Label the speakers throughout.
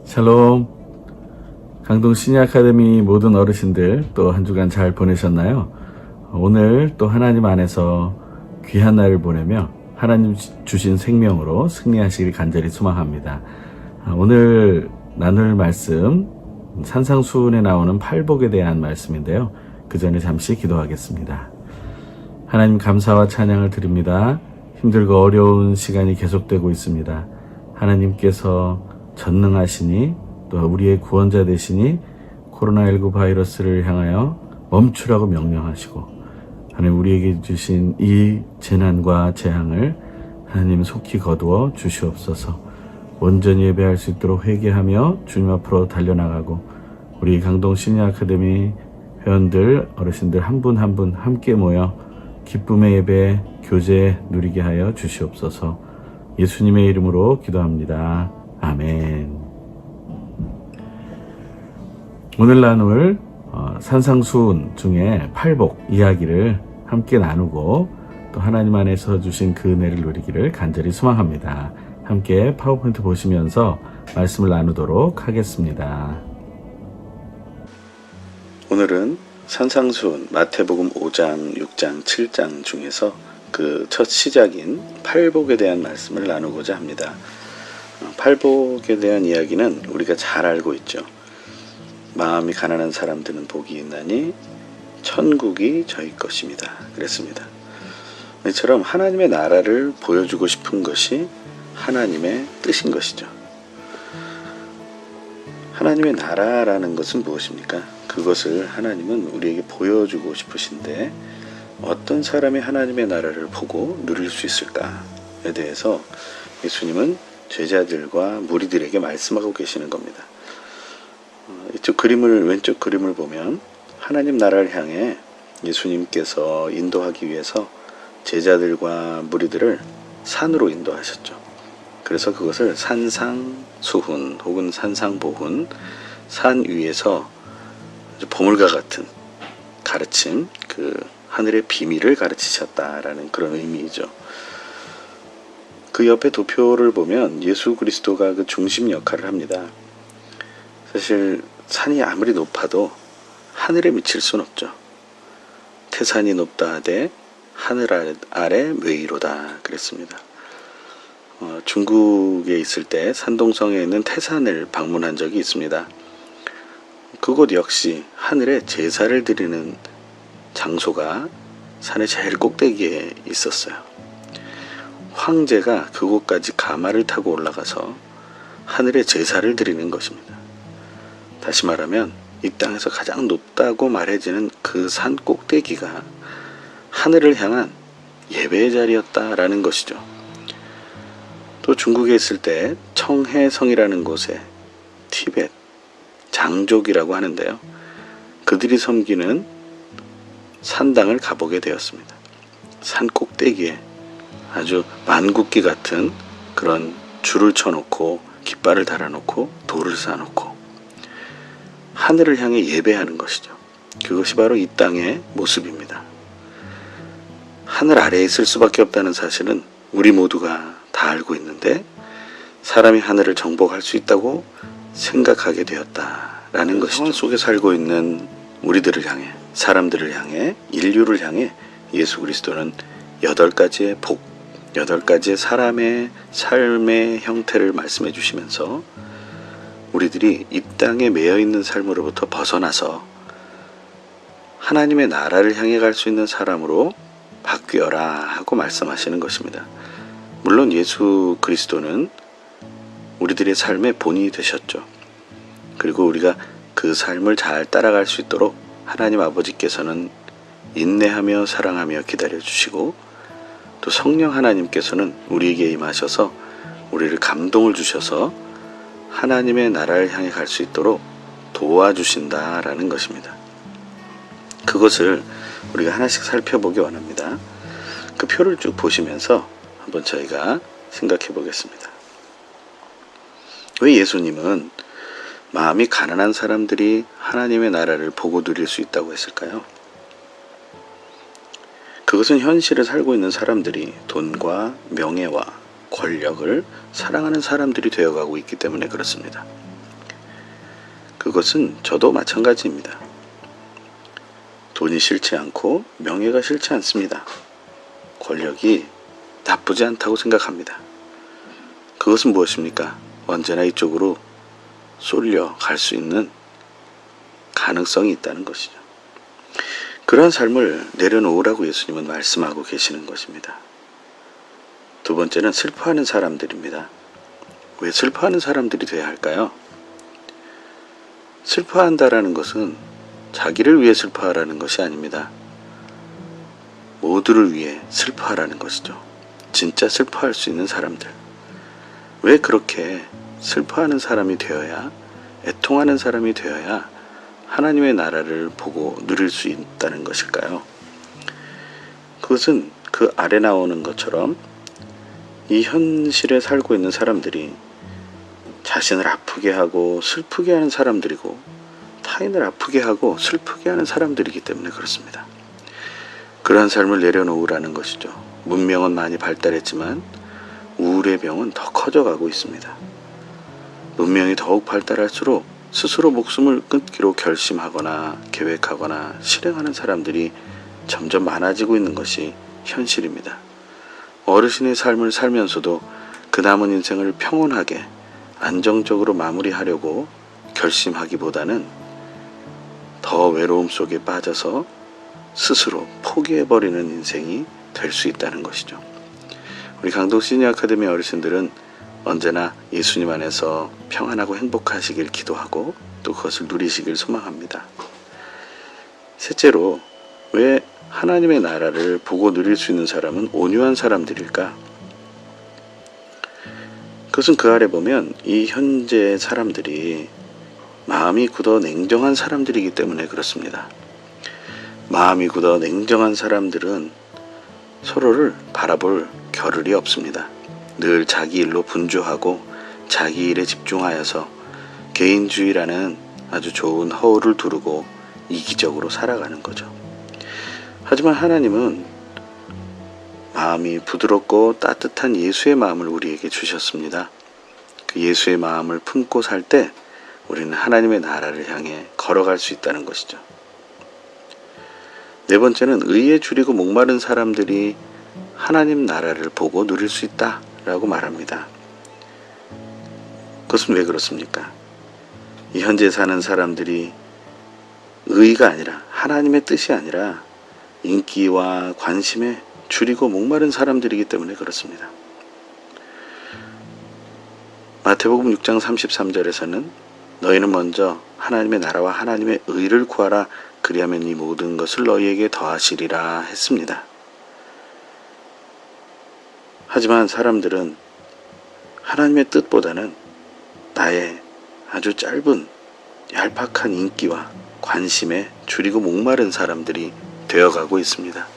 Speaker 1: 샬롬. 강동 시니 아카데미 모든 어르신들 또 한 주간 잘 보내셨나요? 오늘 또 하나님 안에서 귀한 날을 보내며 하나님 주신 생명으로 승리하시길 간절히 소망합니다. 오늘 나눌 말씀 산상수훈에 나오는 팔복에 대한 말씀인데요. 그 전에 잠시 기도하겠습니다. 하나님 감사와 찬양을 드립니다. 힘들고 어려운 시간이 계속되고 있습니다. 하나님께서 전능하시니 또 우리의 구원자 되시니 코로나19 바이러스를 향하여 멈추라고 명령하시고 하나님 우리에게 주신 이 재난과 재앙을 하나님 속히 거두어 주시옵소서. 온전히 예배할 수 있도록 회개하며 주님 앞으로 달려나가고 우리 강동 시니 아카데미 회원들 어르신들 한 분 한 분 함께 모여 기쁨의 예배 교제 누리게 하여 주시옵소서. 예수님의 이름으로 기도합니다. 아멘. 오늘 나눌 산상수훈 중에 팔복 이야기를 함께 나누고 또 하나님 안에서 주신 그 은혜를 누리기를 간절히 소망합니다. 함께 파워포인트 보시면서 말씀을 나누도록 하겠습니다. 오늘은 산상수훈 마태복음 5장, 6장, 7장 중에서 그 첫 시작인 팔복에 대한 말씀을 나누고자 합니다. 팔복에 대한 이야기는 우리가 잘 알고 있죠. 마음이 가난한 사람들은 복이 있나니 천국이 저희 것입니다. 그랬습니다. 이처럼 하나님의 나라를 보여주고 싶은 것이 하나님의 뜻인 것이죠. 하나님의 나라라는 것은 무엇입니까? 그것을 하나님은 우리에게 보여주고 싶으신데 어떤 사람이 하나님의 나라를 보고 누릴 수 있을까에 대해서 예수님은 제자들과 무리들에게 말씀하고 계시는 겁니다. 왼쪽 그림을 보면 하나님 나라를 향해 예수님께서 인도하기 위해서 제자들과 무리들을 산으로 인도하셨죠. 그래서 그것을 산상수훈 혹은 산상보훈, 산 위에서 보물과 같은 가르침, 그 하늘의 비밀을 가르치셨다라는 그런 의미이죠. 그 옆에 도표를 보면 예수 그리스도가 그 중심 역할을 합니다. 사실 산이 아무리 높아도 하늘에 미칠 순 없죠. 태산이 높다 하되 하늘 아래 묘이로다 그랬습니다. 중국에 있을 때 산동성에 있는 태산을 방문한 적이 있습니다. 그곳 역시 하늘에 제사를 드리는 장소가 산의 제일 꼭대기에 있었어요. 황제가 그곳까지 가마를 타고 올라가서 하늘에 제사를 드리는 것입니다. 다시 말하면 이 땅에서 가장 높다고 말해지는 그 산 꼭대기가 하늘을 향한 예배의 자리였다라는 것이죠. 또 중국에 있을 때 청해성이라는 곳에 티벳 장족이라고 하는데요. 그들이 섬기는 산당을 가보게 되었습니다. 산 꼭대기에 아주 만국기 같은 그런 줄을 쳐놓고 깃발을 달아놓고 돌을 쌓아놓고 하늘을 향해 예배하는 것이죠. 그것이 바로 이 땅의 모습입니다. 하늘 아래에 있을 수밖에 없다는 사실은 우리 모두가 다 알고 있는데 사람이 하늘을 정복할 수 있다고 생각하게 되었다라는 것이죠. 상황 속에 살고 있는 우리들을 향해, 사람들을 향해, 인류를 향해 예수 그리스도는 8가지의 복, 8가지의 사람의 삶의 형태를 말씀해 주시면서 우리들이 이 땅에 매여 있는 삶으로부터 벗어나서 하나님의 나라를 향해 갈 수 있는 사람으로 바뀌어라 하고 말씀하시는 것입니다. 물론 예수 그리스도는 우리들의 삶의 본인이 되셨죠. 그리고 우리가 그 삶을 잘 따라갈 수 있도록 하나님 아버지께서는 인내하며 사랑하며 기다려주시고 또 성령 하나님께서는 우리에게 임하셔서 우리를 감동을 주셔서 하나님의 나라를 향해 갈 수 있도록 도와주신다라는 것입니다. 그것을 우리가 하나씩 살펴보기 원합니다. 그 표를 쭉 보시면서 한번 저희가 생각해 보겠습니다. 왜 예수님은 마음이 가난한 사람들이 하나님의 나라를 보고 누릴 수 있다고 했을까요? 그것은 현실을 살고 있는 사람들이 돈과 명예와 권력을 사랑하는 사람들이 되어가고 있기 때문에 그렇습니다. 그것은 저도 마찬가지입니다. 돈이 싫지 않고 명예가 싫지 않습니다. 권력이 나쁘지 않다고 생각합니다. 그것은 무엇입니까? 언제나 이쪽으로 쏠려 갈 수 있는 가능성이 있다는 것이죠. 그러한 삶을 내려놓으라고 예수님은 말씀하고 계시는 것입니다. 두 번째는 슬퍼하는 사람들입니다. 왜 슬퍼하는 사람들이 되어야 할까요? 슬퍼한다라는 것은 자기를 위해 슬퍼하라는 것이 아닙니다. 모두를 위해 슬퍼하라는 것이죠. 진짜 슬퍼할 수 있는 사람들. 왜 그렇게 슬퍼하는 사람이 되어야, 애통하는 사람이 되어야 하나님의 나라를 보고 누릴 수 있다는 것일까요? 그것은 그 아래 나오는 것처럼 이 현실에 살고 있는 사람들이 자신을 아프게 하고 슬프게 하는 사람들이고 타인을 아프게 하고 슬프게 하는 사람들이기 때문에 그렇습니다. 그러한 삶을 내려놓으라는 것이죠. 문명은 많이 발달했지만 우울의 병은 더 커져가고 있습니다. 문명이 더욱 발달할수록 스스로 목숨을 끊기로 결심하거나 계획하거나 실행하는 사람들이 점점 많아지고 있는 것이 현실입니다. 어르신의 삶을 살면서도 그 남은 인생을 평온하게 안정적으로 마무리하려고 결심하기보다는 더 외로움 속에 빠져서 스스로 포기해버리는 인생이 될 수 있다는 것이죠. 우리 강동 시니어 아카데미 어르신들은 언제나 예수님 안에서 평안하고 행복하시길 기도하고 또 그것을 누리시길 소망합니다. 셋째로, 왜 하나님의 나라를 보고 누릴 수 있는 사람은 온유한 사람들일까? 그것은 그 아래 보면 이 현재 사람들이 마음이 굳어 냉정한 사람들이기 때문에 그렇습니다. 마음이 굳어 냉정한 사람들은 서로를 바라볼 겨를이 없습니다. 늘 자기 일로 분주하고 자기 일에 집중하여서 개인주의라는 아주 좋은 허울을 두르고 이기적으로 살아가는 거죠. 하지만 하나님은 마음이 부드럽고 따뜻한 예수의 마음을 우리에게 주셨습니다. 그 예수의 마음을 품고 살 때 우리는 하나님의 나라를 향해 걸어갈 수 있다는 것이죠. 네 번째는 의에 줄이고 목마른 사람들이 하나님 나라를 보고 누릴 수 있다라고 말합니다. 그것은 왜 그렇습니까? 이 현재 사는 사람들이 의가 아니라, 하나님의 뜻이 아니라 인기와 관심에 줄이고 목마른 사람들이기 때문에 그렇습니다. 마태복음 6장 33절에서는 너희는 먼저 하나님의 나라와 하나님의 의를 구하라, 그리하면 이 모든 것을 너희에게 더하시리라 했습니다. 하지만 사람들은 하나님의 뜻보다는 나의 아주 짧은 얄팍한 인기와 관심에 줄이고 목마른 사람들이 되어가고 있습니다.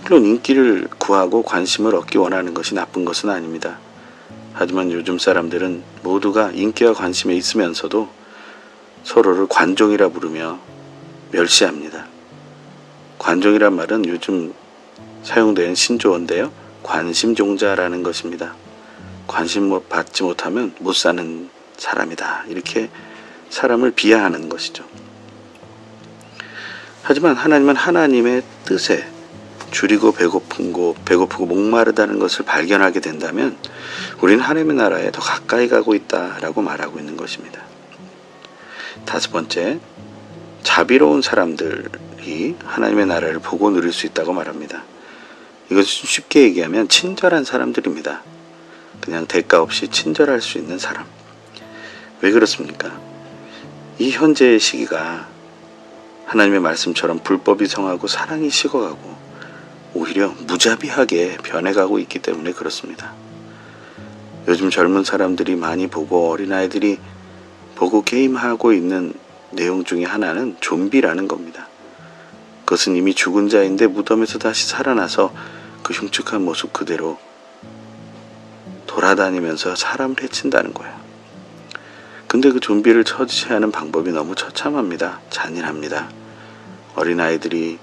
Speaker 1: 물론 인기를 구하고 관심을 얻기 원하는 것이 나쁜 것은 아닙니다. 하지만 요즘 사람들은 모두가 인기와 관심에 있으면서도 서로를 관종이라 부르며 멸시합니다. 관종이란 말은 요즘 사용되는 신조어인데요, 관심종자라는 것입니다. 관심 받지 못하면 못 사는 사람이다, 이렇게 사람을 비하하는 것이죠. 하지만 하나님은 하나님의 뜻에 줄이고 배고프고 목마르다는 것을 발견하게 된다면 우리는 하나님의 나라에 더 가까이 가고 있다라고 말하고 있는 것입니다. 다섯 번째, 자비로운 사람들이 하나님의 나라를 보고 누릴 수 있다고 말합니다. 이것은 쉽게 얘기하면 친절한 사람들입니다. 그냥 대가 없이 친절할 수 있는 사람. 왜 그렇습니까? 이 현재의 시기가 하나님의 말씀처럼 불법이 성하고 사랑이 식어가고 오히려 무자비하게 변해가고 있기 때문에 그렇습니다. 요즘 젊은 사람들이 많이 보고 어린아이들이 보고 게임하고 있는 내용 중에 하나는 좀비라는 겁니다. 그것은 이미 죽은 자인데 무덤에서 다시 살아나서 그 흉측한 모습 그대로 돌아다니면서 사람을 해친다는 거예요. 근데 그 좀비를 처치하는 방법이 너무 처참합니다. 잔인합니다. 어린아이들이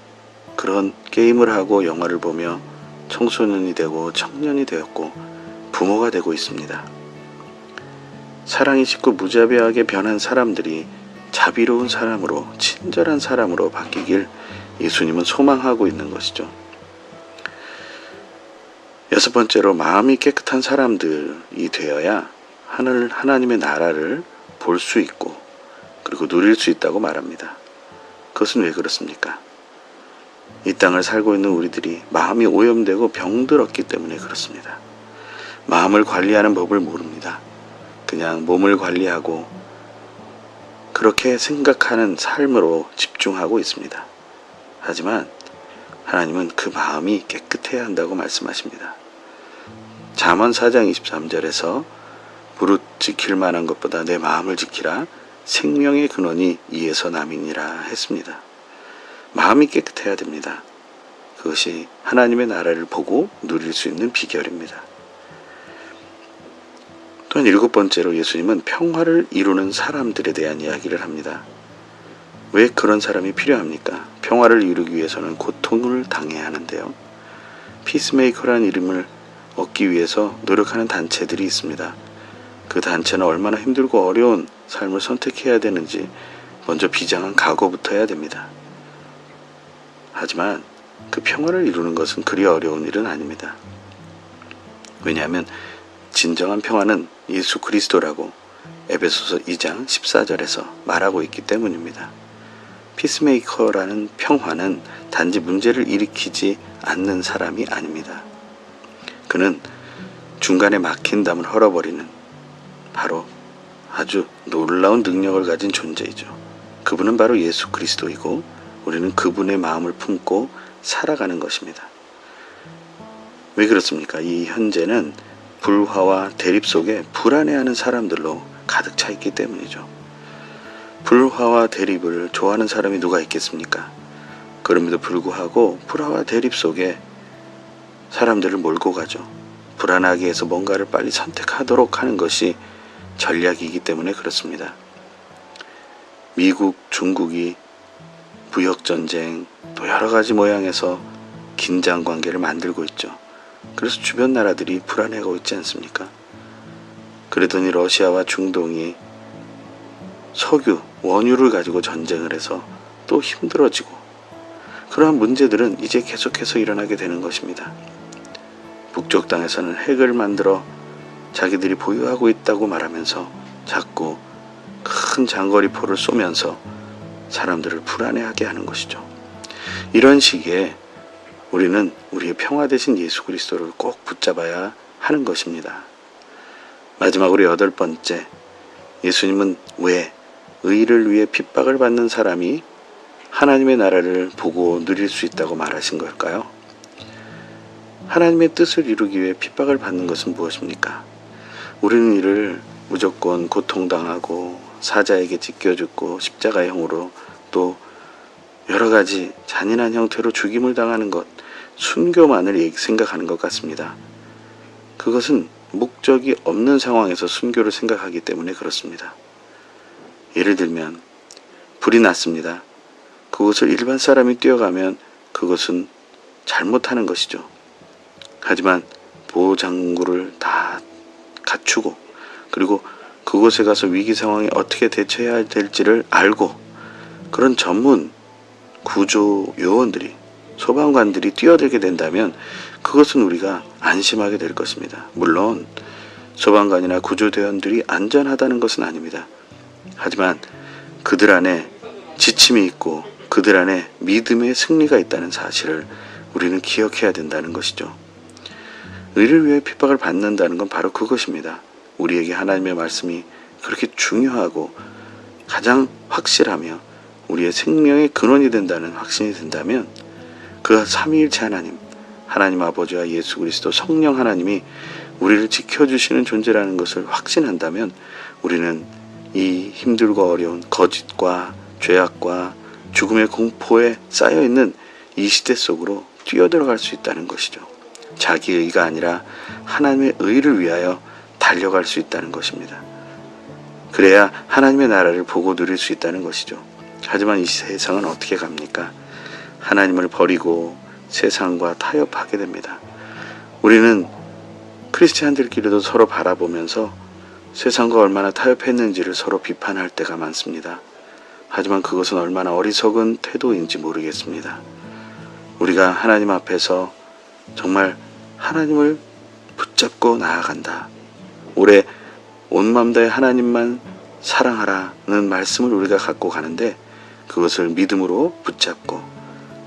Speaker 1: 그런 게임을 하고 영화를 보며 청소년이 되고 청년이 되었고 부모가 되고 있습니다. 사랑이 식고 무자비하게 변한 사람들이 자비로운 사람으로, 친절한 사람으로 바뀌길 예수님은 소망하고 있는 것이죠. 여섯 번째로, 마음이 깨끗한 사람들이 되어야 하나님의 나라를 볼 수 있고 그리고 누릴 수 있다고 말합니다. 그것은 왜 그렇습니까? 이 땅을 살고 있는 우리들이 마음이 오염되고 병들었기 때문에 그렇습니다. 마음을 관리하는 법을 모릅니다. 그냥 몸을 관리하고 그렇게 생각하는 삶으로 집중하고 있습니다. 하지만 하나님은 그 마음이 깨끗해야 한다고 말씀하십니다. 잠언 4장 23절에서 무릇 지킬 만한 것보다 내 마음을 지키라, 생명의 근원이 이에서 남이니라 했습니다. 마음이 깨끗해야 됩니다. 그것이 하나님의 나라를 보고 누릴 수 있는 비결입니다. 또한 일곱 번째로, 예수님은 평화를 이루는 사람들에 대한 이야기를 합니다. 왜 그런 사람이 필요합니까? 평화를 이루기 위해서는 고통을 당해야 하는데요. 피스메이커라는 이름을 얻기 위해서 노력하는 단체들이 있습니다. 그 단체는 얼마나 힘들고 어려운 삶을 선택해야 되는지 먼저 비장한 각오부터 해야 됩니다. 하지만 그 평화를 이루는 것은 그리 어려운 일은 아닙니다. 왜냐하면 진정한 평화는 예수 그리스도라고 에베소서 2장 14절에서 말하고 있기 때문입니다. 피스메이커라는 평화는 단지 문제를 일으키지 않는 사람이 아닙니다. 그는 중간에 막힌 담을 헐어버리는 바로 아주 놀라운 능력을 가진 존재이죠. 그분은 바로 예수 그리스도이고 우리는 그분의 마음을 품고 살아가는 것입니다. 왜 그렇습니까? 이 현재는 불화와 대립 속에 불안해하는 사람들로 가득 차 있기 때문이죠. 불화와 대립을 좋아하는 사람이 누가 있겠습니까? 그럼에도 불구하고 불화와 대립 속에 사람들을 몰고 가죠. 불안하게 해서 뭔가를 빨리 선택하도록 하는 것이 전략이기 때문에 그렇습니다. 미국, 중국이 무역전쟁, 또 여러가지 모양에서 긴장관계를 만들고 있죠. 그래서 주변 나라들이 불안해하고 있지 않습니까? 그러더니 러시아와 중동이 석유, 원유를 가지고 전쟁을 해서 또 힘들어지고, 그러한 문제들은 이제 계속해서 일어나게 되는 것입니다. 북쪽 땅에서는 핵을 만들어 자기들이 보유하고 있다고 말하면서 자꾸 큰 장거리포를 쏘면서 사람들을 불안해하게 하는 것이죠. 이런 시기에 우리는 우리의 평화 되신 예수 그리스도를 꼭 붙잡아야 하는 것입니다. 마지막으로 여덟 번째, 예수님은 왜 의를 위해 핍박을 받는 사람이 하나님의 나라를 보고 누릴 수 있다고 말하신 걸까요? 하나님의 뜻을 이루기 위해 핍박을 받는 것은 무엇입니까? 우리는 이를 무조건 고통당하고 사자에게 찢겨 죽고 십자가형으로 또 여러 가지 잔인한 형태로 죽임을 당하는 것, 순교만을 생각하는 것 같습니다. 그것은 목적이 없는 상황에서 순교를 생각하기 때문에 그렇습니다. 예를 들면 불이 났습니다. 그것을 일반 사람이 뛰어가면 그것은 잘못하는 것이죠. 하지만 보호장구를 다 갖추고 그리고 그곳에 가서 위기 상황에 어떻게 대처해야 될지를 알고 그런 전문 구조 요원들이, 소방관들이 뛰어들게 된다면 그것은 우리가 안심하게 될 것입니다. 물론 소방관이나 구조대원들이 안전하다는 것은 아닙니다. 하지만 그들 안에 지침이 있고 그들 안에 믿음의 승리가 있다는 사실을 우리는 기억해야 된다는 것이죠. 의를 위해 핍박을 받는다는 건 바로 그것입니다. 우리에게 하나님의 말씀이 그렇게 중요하고 가장 확실하며 우리의 생명의 근원이 된다는 확신이 든다면 그 삼위일체 하나님 아버지와 예수 그리스도 성령 하나님이 우리를 지켜주시는 존재라는 것을 확신한다면 우리는 이 힘들고 어려운 거짓과 죄악과 죽음의 공포에 쌓여있는 이 시대 속으로 뛰어들어갈 수 있다는 것이죠. 자기의 의가 아니라 하나님의 의를 위하여 달려갈 수 있다는 것입니다. 그래야 하나님의 나라를 보고 누릴 수 있다는 것이죠. 하지만 이 세상은 어떻게 갑니까? 하나님을 버리고 세상과 타협하게 됩니다. 우리는 크리스찬들끼리도 서로 바라보면서 세상과 얼마나 타협했는지를 서로 비판할 때가 많습니다. 하지만 그것은 얼마나 어리석은 태도인지 모르겠습니다. 우리가 하나님 앞에서 정말 하나님을 붙잡고 나아간다. 올해 온 마음 다해 하나님만 사랑하라는 말씀을 우리가 갖고 가는데 그것을 믿음으로 붙잡고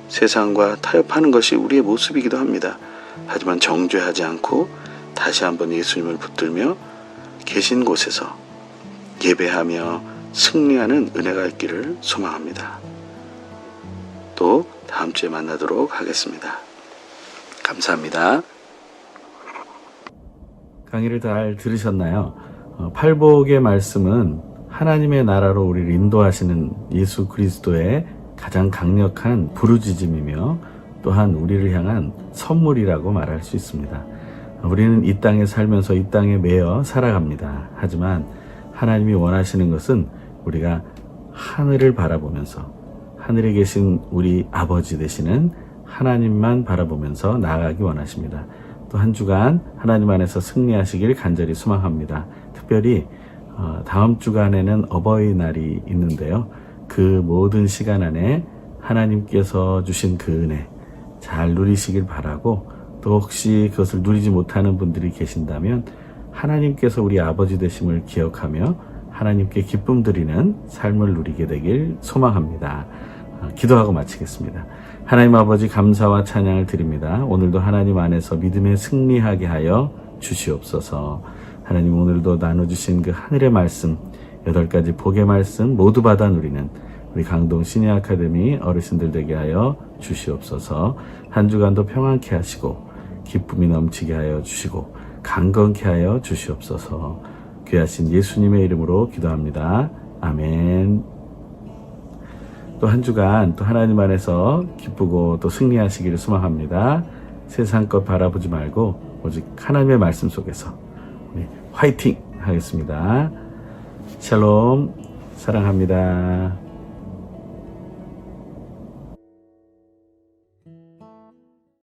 Speaker 1: 세상과 타협하는 것이 우리의 모습이기도 합니다. 하지만 정죄하지 않고 다시 한번 예수님을 붙들며 계신 곳에서 예배하며 승리하는 은혜가 있기를 소망합니다. 또 다음 주에 만나도록 하겠습니다. 감사합니다. 강의를 잘 들으셨나요? 팔복의 말씀은 하나님의 나라로 우리를 인도하시는 예수 그리스도의 가장 강력한 부르짖음이며 또한 우리를 향한 선물이라고 말할 수 있습니다. 우리는 이 땅에 살면서 이 땅에 매여 살아갑니다. 하지만 하나님이 원하시는 것은 우리가 하늘을 바라보면서 하늘에 계신 우리 아버지 되시는 하나님만 바라보면서 나아가기 원하십니다. 또 한 주간 하나님 안에서 승리하시길 간절히 소망합니다. 특별히 다음 주간에는 어버이날이 있는데요. 그 모든 시간 안에 하나님께서 주신 그 은혜 잘 누리시길 바라고, 또 혹시 그것을 누리지 못하는 분들이 계신다면 하나님께서 우리 아버지 되심을 기억하며 하나님께 기쁨 드리는 삶을 누리게 되길 소망합니다. 기도하고 마치겠습니다. 하나님 아버지, 감사와 찬양을 드립니다. 오늘도 하나님 안에서 믿음에 승리하게 하여 주시옵소서. 하나님, 오늘도 나눠주신 그 하늘의 말씀, 8가지 복의 말씀 모두 받아 누리는 우리 강동 시니어 아카데미 어르신들 되게 하여 주시옵소서. 한 주간도 평안케 하시고 기쁨이 넘치게 하여 주시고 강건케 하여 주시옵소서. 귀하신 예수님의 이름으로 기도합니다. 아멘. 또 한 주간 또 하나님 안에서 기쁘고 또 승리하시기를 소망합니다. 세상 것 바라보지 말고 오직 하나님의 말씀 속에서 우리 화이팅 하겠습니다. 샬롬, 사랑합니다.